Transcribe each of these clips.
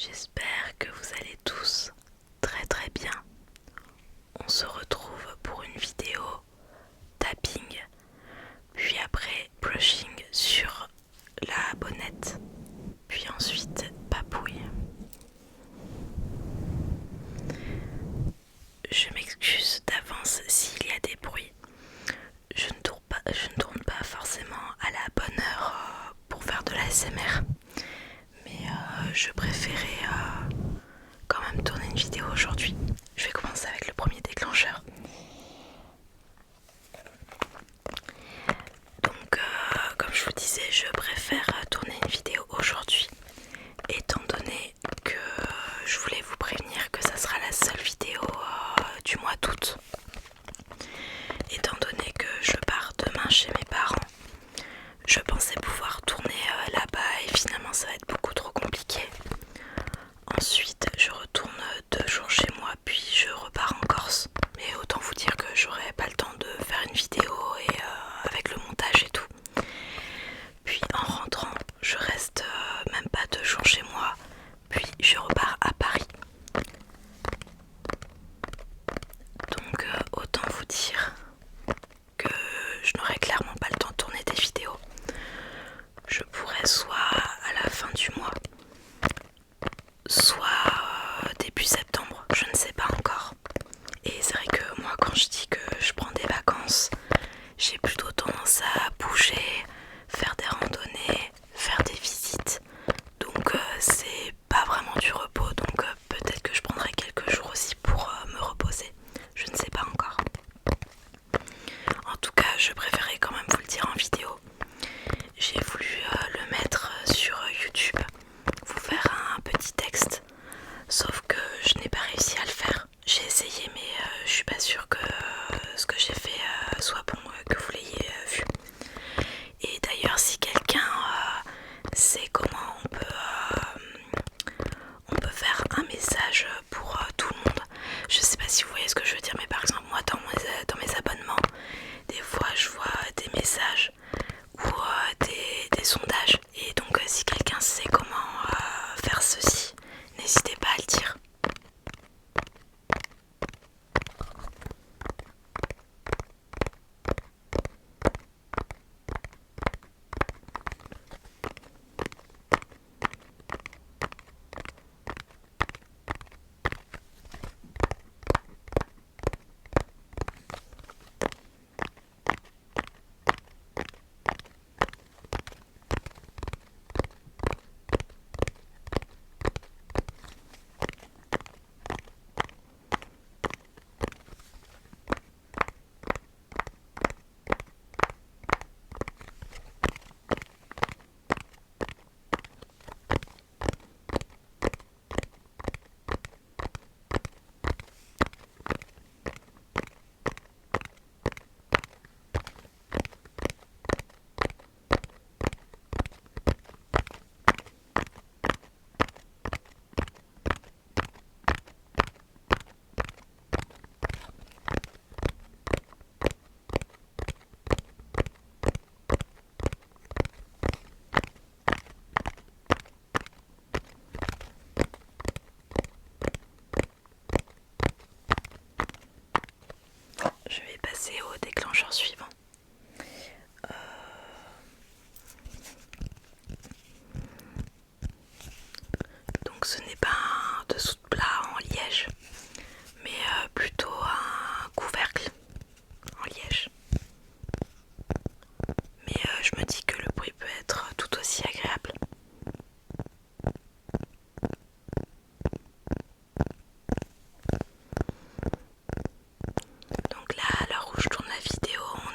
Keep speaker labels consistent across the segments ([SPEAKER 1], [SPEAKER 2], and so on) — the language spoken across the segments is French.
[SPEAKER 1] J'espère que vous allez tous très très bien. On se retrouve pour une vidéo tapping, puis après brushing sur la bonnette, puis ensuite papouille. Je m'excuse d'avance s'il y a des bruits. Je ne tourne pas forcément à la bonne heure pour faire de l'ASMR, mais je préférais quand même tourner une vidéo aujourd'hui. Je vais commencer avec le premier déclencheur. Donc comme je vous disais, je préfère tourner une vidéo aujourd'hui, étant donné que je voulais vous prévenir que ça sera la seule vidéo du mois d'août. Étant donné que je pars demain chez mes parents, je pensais pouvoir tourner là-bas et finalement ça va être beaucoup trop compliqué. Ensuite je retourne 2 jours chez moi, puis je repars en Corse. Mais autant vous dire que j'aurai pas le temps de faire une vidéo et avec le montage et tout. Puis en rentrant, je reste même pas 2 jours chez moi, puis je repars à Paris. Donc autant vous dire que je n'aurai clairement pas le temps de tourner des vidéos. Je pourrais soit à la fin du mois, soit début septembre, je ne sais pas encore. Et c'est vrai que moi quand je dis que je prends des vacances, j'ai plutôt tendance à bouger, faire des randonnées, faire des visites. Donc c'est pas vraiment du repos, donc peut-être que je prendrai quelques jours aussi pour me reposer. Je ne sais pas encore. En tout cas, je préférais quand même vous le dire en vidéo. J'ai voulu le mettre sur YouTube, vous faire un petit texte, sauf que je n'ai pas réussi à le faire. J'ai essayé, mais je suis pas sûre que ce que j'ai fait soit bon, que vous l'ayez vu. Et d'ailleurs, si quelqu'un sait comment on peut faire un message pour tout le monde, je sais pas si vous voyez ce que je veux dire, mais par exemple, moi dans mes abonnements, des fois je vois des messages ou des sondages. Et donc, si quelqu'un sait comment faire ceci, n'hésitez pas à le dire. Je vais passer au déclencheur suivant. Donc ce n'est pas un dessous de plat en liège, mais plutôt un couvercle en liège. Mais je me dis que le bruit peut être tout aussi agréable. Donc là, à l'heure où je tourne la vidéo, on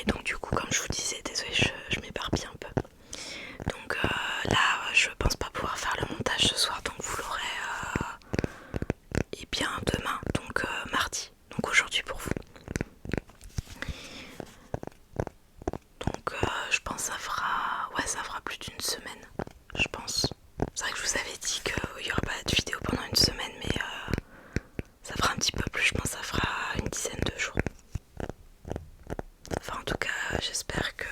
[SPEAKER 1] Et donc du coup, comme je vous disais, désolée, je m'éparpille un peu. Donc là, je pense pas pouvoir faire le montage ce soir, donc vous l'aurez et bien demain, donc mardi, donc aujourd'hui pour vous. Donc je pense que ça fera plus d'une semaine, je pense. C'est vrai que je vous avais dit qu'il n'y aurait pas de vidéo pendant une semaine, mais ça fera un petit peu plus, je pense que ça fera une dizaine de jours. Enfin en tout cas, j'espère que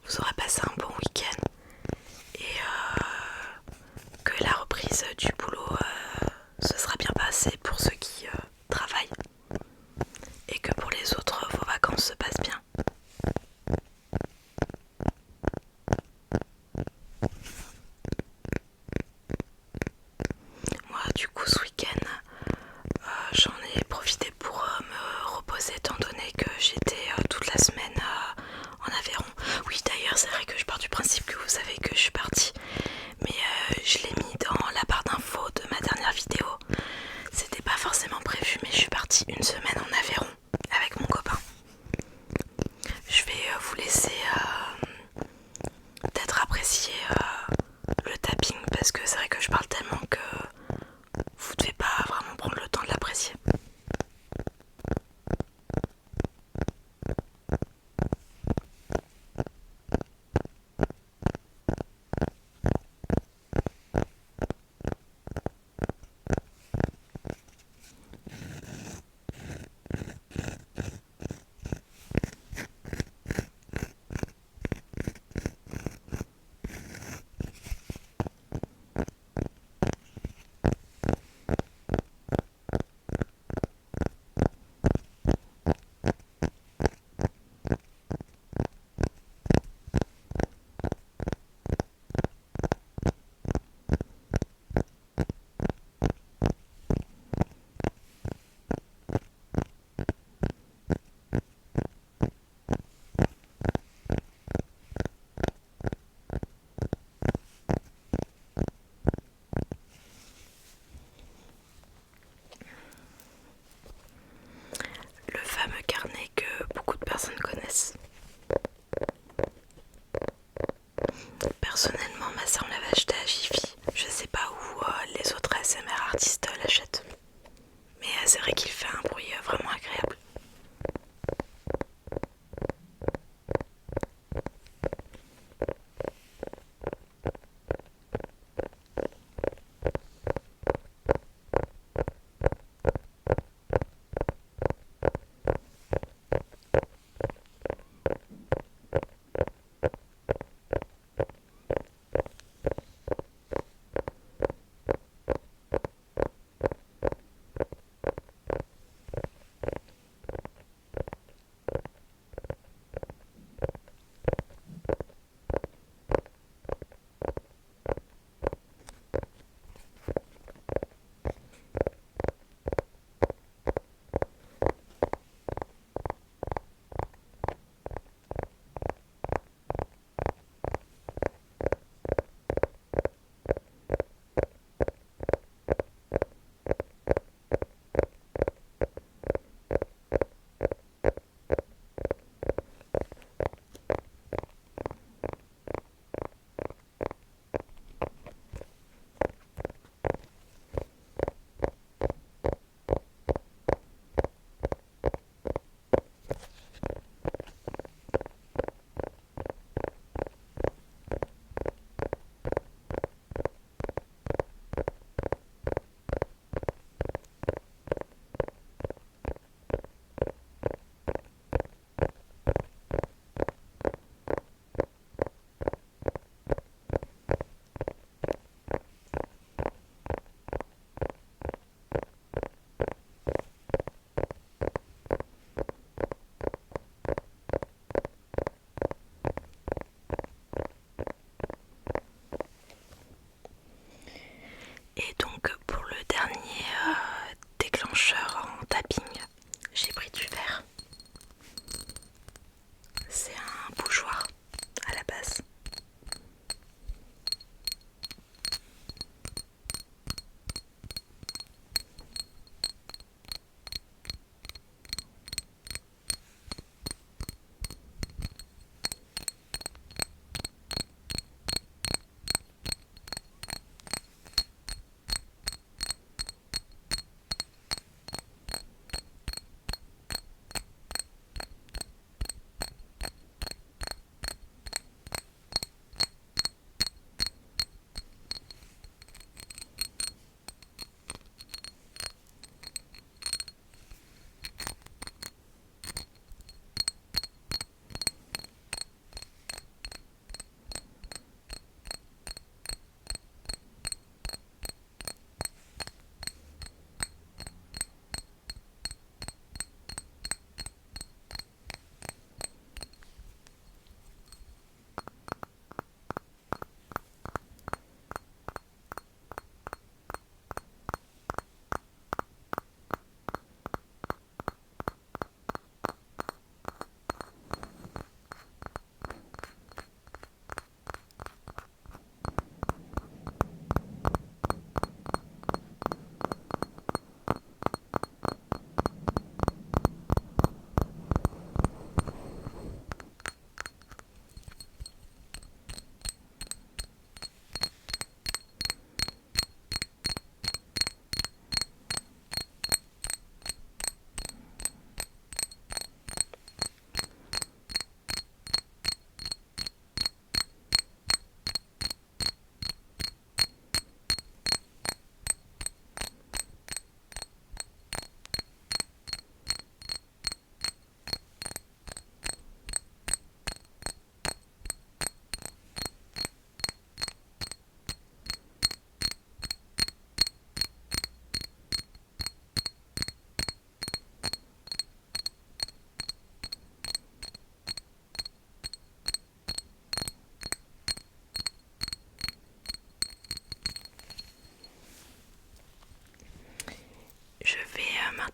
[SPEAKER 1] vous aurez passé un bon week-end et que la reprise du boulot se sera bien passée pour ceux qui travaillent et que pour les autres, vos vacances se passent bien. Moi du coup ce week-end j'en ai profité pour me reposer étant donné que j'étais toute la semaine en Aveyron. Oui d'ailleurs c'est vrai que je pars du principe que vous savez que je suis partie, mais je l'ai mis dans la barre d'infos de ma dernière vidéo. C'était pas forcément prévu, mais je suis partie une semaine en Aveyron avec mon copain. Je vais vous laisser peut-être apprécier le tapping parce que c'est vrai que je parle tellement que vous devez pas vraiment prendre le temps de l'apprécier. Le fameux carnet que beaucoup de personnes connaissent. Personnellement, ma soeur me l'avait acheté à Jiffy. Je sais pas où les autres ASMR artistes l'achètent. Mais c'est vrai qu'il fait un bruit vraiment agréable.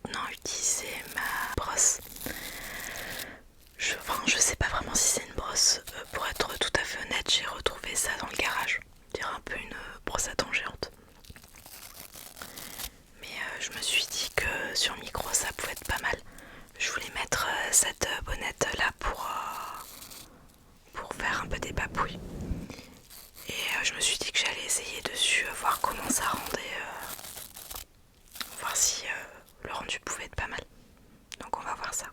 [SPEAKER 1] maintenant utiliser ma brosse. Je sais pas vraiment si c'est une brosse. Pour être tout à fait honnête, j'ai retrouvé ça dans le garage. On dirait un peu une brosse à dents géante. Mais je me suis dit que sur micro ça pouvait être pas mal. Je voulais mettre cette bonnette là pour faire un peu des papouilles. Et je me suis dit que j'allais essayer dessus, voir comment ça rendait, voir si le rendu pouvait être pas mal. Donc on va voir ça.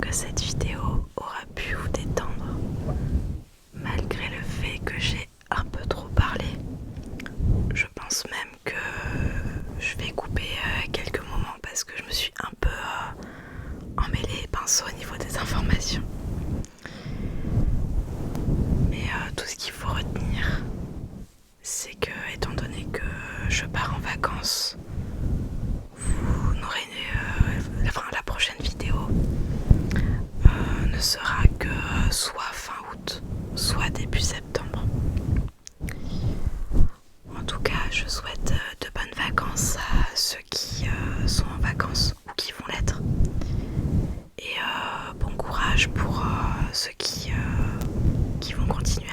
[SPEAKER 1] que cette vidéo aura pu vous détendre, malgré le fait que j'ai un peu trop parlé. Je pense même que je vais couper quelques moments parce que je me suis un peu emmêlé les pinceaux au niveau des informations. Mais tout ce qu'il faut retenir, c'est que, étant donné que je pars en vacances, vous n'aurez la prochaine vidéo ne sera que soit fin août, soit début septembre. En tout cas, je souhaite de bonnes vacances à ceux qui sont en vacances ou qui vont l'être. Et bon courage pour ceux qui vont continuer